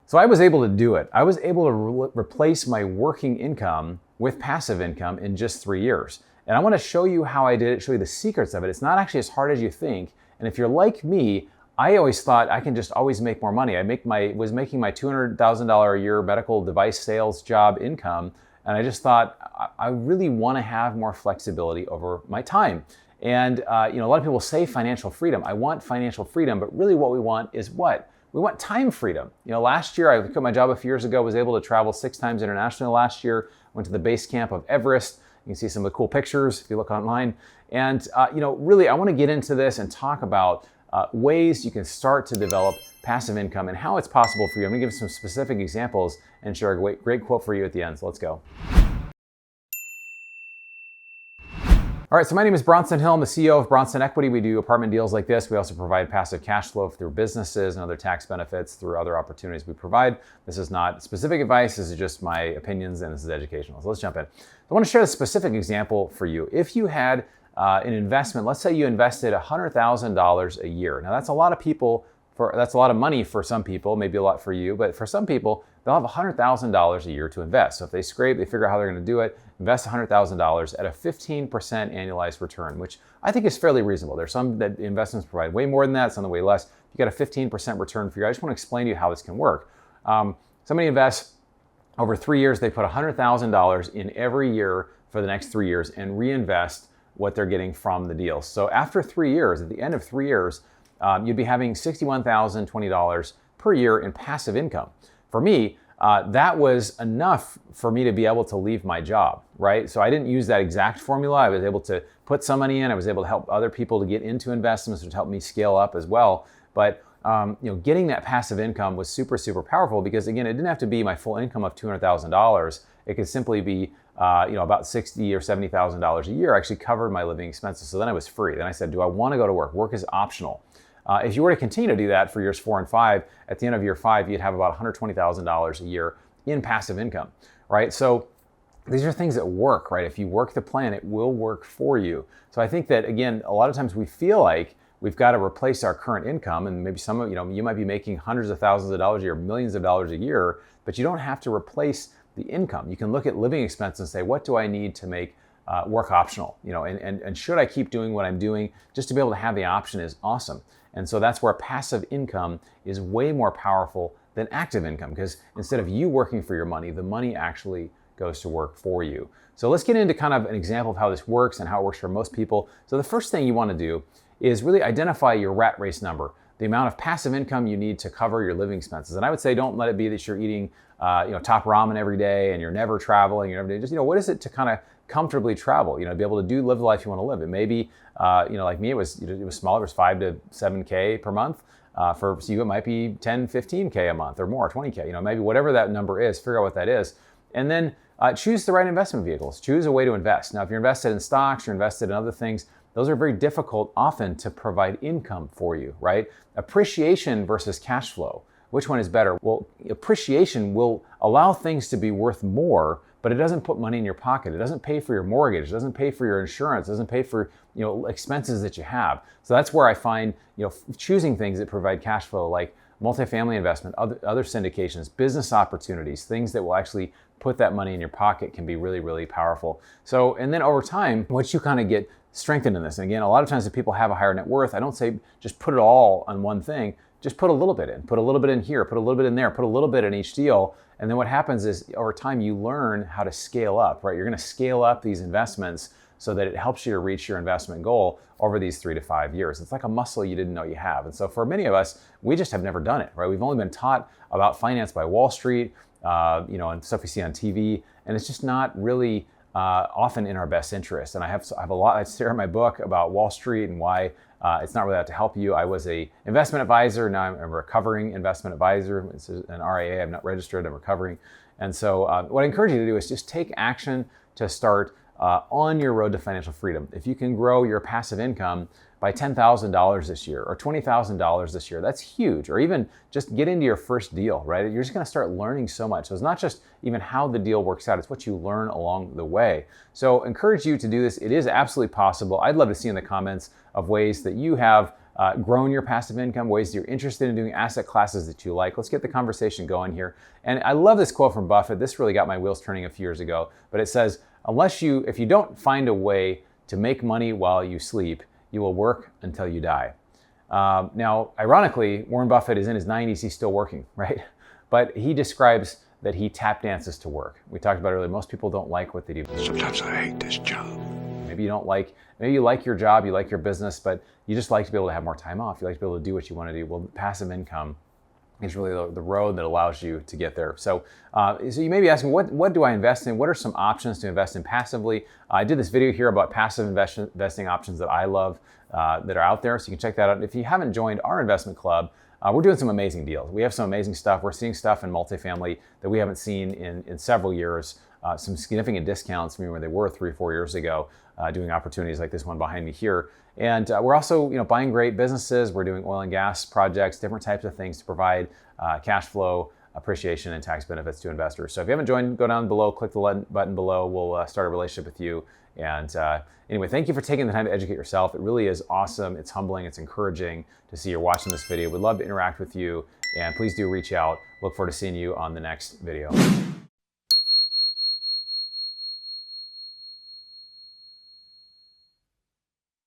So I was able to do it. I was able to replace my working income with passive income in just 3 years. And I want to show you how I did it, show you the secrets of it. It's not actually as hard as you think. And if you're like me, I always thought I can just always make more money. Was making my $200,000 a year medical device sales job income. And I just thought, I really want to have more flexibility over my time. And a lot of people say financial freedom. I want financial freedom, but really what we want is what? We want time freedom. Last year, I quit my job a few years ago, was able to travel 6 times internationally last year, went to the base camp of Everest. You can see some of the cool pictures if you look online. And, really, I want to get into this and talk about ways you can start to develop passive income and how it's possible for you. I'm going to give some specific examples and share a great quote for you at the end. So let's go. All right, so my name is Bronson Hill. I'm the CEO of Bronson Equity. We do apartment deals like this. We also provide passive cash flow through businesses and other tax benefits through other opportunities we provide. This is not specific advice. This is just my opinions, and this is educational. So let's jump in. I want to share a specific example for you. If you had an investment, let's say you invested $100,000 a year. Now that's a lot of people. That's a lot of money for some people, maybe a lot for you, but for some people, they'll have $100,000 a year to invest. So if they figure out how they're going to do it, invest $100,000 at a 15% annualized return, which I think is fairly reasonable. There's some that investments provide way more than that, some way less. If you got a 15% return for you, I just want to explain to you how this can work. Somebody invests over 3 years, they put $100,000 in every year for the next 3 years and reinvest what they're getting from the deals. So after 3 years, at the end of 3 years, you'd be having $61,020 per year in passive income. For me, that was enough for me to be able to leave my job, right? So I didn't use that exact formula. I was able to put some money in. I was able to help other people to get into investments, which helped me scale up as well. But getting that passive income was super, super powerful because, again, it didn't have to be my full income of $200,000. It could simply be about $60,000 or $70,000 a year actually covered my living expenses. So then I was free. Then I said, do I want to go to work? Work is optional. If you were to continue to do that for years 4 and 5, at the end of year 5, you'd have about $120,000 a year in passive income, right? So these are things that work, right? If you work the plan, it will work for you. So I think that, again, a lot of times we feel like we've got to replace our current income, and maybe some of you might be making hundreds of thousands of dollars a year, millions of dollars a year, but you don't have to replace the income. You can look at living expenses and say, what do I need to make work optional? And should I keep doing what I'm doing? Just to be able to have the option is awesome. And so that's where passive income is way more powerful than active income, because instead of you working for your money, the money actually goes to work for you. So let's get into kind of an example of how this works and how it works for most people. So the first thing you want to do is really identify your rat race number, the amount of passive income you need to cover your living expenses. And I would say don't let it be that you're eating top ramen every day and you're never traveling, just what is it to kind of comfortably travel, be able to live the life you want to live. It may be, like me, it was smaller, it was 5 to 7K per month. For you, it might be 10, 15K a month or more, 20K, maybe whatever that number is, figure out what that is. And then choose the right investment vehicles. Choose a way to invest. Now, if you're invested in stocks, you're invested in other things, those are very difficult often to provide income for you, right? Appreciation versus cash flow. Which one is better? Well, appreciation will allow things to be worth more, but it doesn't put money in your pocket. It doesn't pay for your mortgage. It doesn't pay for your insurance. It doesn't pay for expenses that you have. So that's where I find choosing things that provide cash flow, like multifamily investment, other syndications, business opportunities, things that will actually put that money in your pocket can be really, really powerful. So, and then over time, once you kind of get strengthened in this, and again, a lot of times if people have a higher net worth, I don't say just put it all on one thing. Just put a little bit in, put a little bit in here, put a little bit in there, put a little bit in each deal. And then what happens is over time you learn how to scale up, right? You're going to scale up these investments so that it helps you to reach your investment goal over these 3 to 5 years. It's like a muscle you didn't know you have. And so for many of us, we just have never done it, right? We've only been taught about finance by Wall Street, and stuff we see on TV, and it's just not really often in our best interest. And I have a lot, I share in my book about Wall Street and why it's not really out to help you. I was a investment advisor. Now I'm a recovering investment advisor. It's an RIA. I'm not registered. I'm recovering. And so what I encourage you to do is just take action to start on your road to financial freedom. If you can grow your passive income by $10,000 this year or $20,000 this year, that's huge. Or even just get into your first deal, right? You're just going to start learning so much. So it's not just even how the deal works out, it's what you learn along the way. So encourage you to do this. It is absolutely possible. I'd love to see in the comments of ways that you have grown your passive income, ways that you're interested in doing, asset classes that you like. Let's get the conversation going here. And I love this quote from Buffett. This really got my wheels turning a few years ago, but it says, if you don't find a way to make money while you sleep, you will work until you die. Now, ironically, Warren Buffett is in his 90s, he's still working, right? But he describes that he tap dances to work. We talked about earlier, most people don't like what they do. Sometimes I hate this job. Maybe you like your job, you like your business, but you just like to be able to have more time off. You like to be able to do what you want to do. Well, passive income is really the road that allows you to get there. So you may be asking, what do I invest in? What are some options to invest in passively? I did this video here about passive investing options that I love that are out there, so you can check that out. If you haven't joined our investment club, we're doing some amazing deals. We have some amazing stuff. We're seeing stuff in multifamily that we haven't seen in several years. Some significant discounts from where they were 3 or 4 years ago, doing opportunities like this one behind me here. And we're also, buying great businesses. We're doing oil and gas projects, different types of things to provide cash flow, appreciation, and tax benefits to investors. So if you haven't joined, go down below, click the button below. We'll start a relationship with you. And anyway, thank you for taking the time to educate yourself. It really is awesome. It's humbling. It's encouraging to see you're watching this video. We'd love to interact with you. And please do reach out. Look forward to seeing you on the next video.